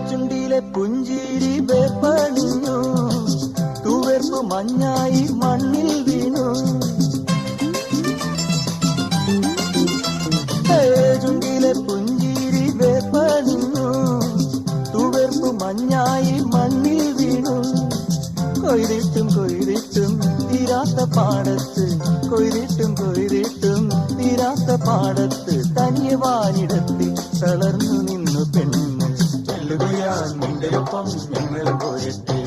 ചുണ്ടിലെ പുഞ്ചിരി വേർപണിഞ്ഞു, തൂവെർപ്പ് മഞ്ഞായി മണ്ണിൽ വീണു. ചുണ്ടിലെ പുഞ്ചിരി വേർപണിഞ്ഞു, തൂവെർപ്പ് മഞ്ഞായി മണ്ണിൽ വീണു. കൊയ്തിട്ടും കൊയ്തിട്ടും തീരാത്ത പാടത്ത്, കൊയ്തിട്ടും കൊയ്തിട്ടും തീരാത്ത പാടത്ത്, തനിയെ വാനിടത്തിൽ തളർന്നു നിന്നു പെണ്ണ്. ചെല്ലുകയാ നിന്റെ ഒപ്പം ഞങ്ങളും പോയിട്ട്